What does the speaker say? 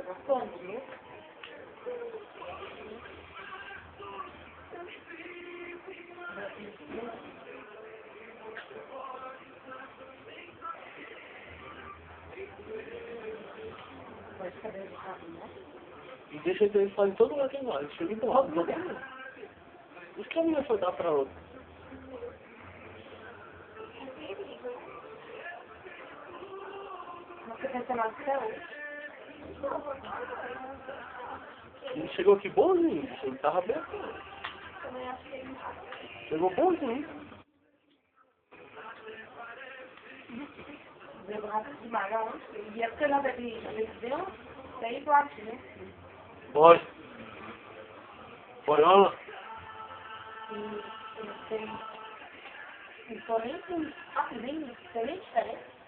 Bastante. Pode saber de rápido, né? E deixa ele fazer todo lugar que ele vai. Chega empurrado, não tem. Os caminhos foi dar pra outro. Você pensa na céu? Ele chegou aqui bonzinho, ele tava bem. Também acho que ele Chegou bonzinho. deu rápido demais, não? E é porque na vez deu 6 watts, né? Foi. Foi, olha. E tem nem rapidinho, tem nem diferença.